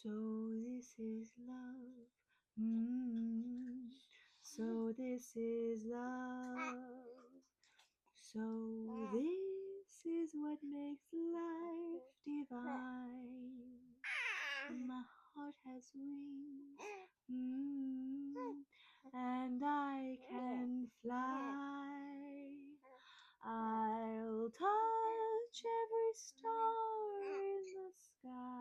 So this is love. So this is love. So this is what makes life divine. My heart has wings, and I can fly. I'll touch every star in the sky.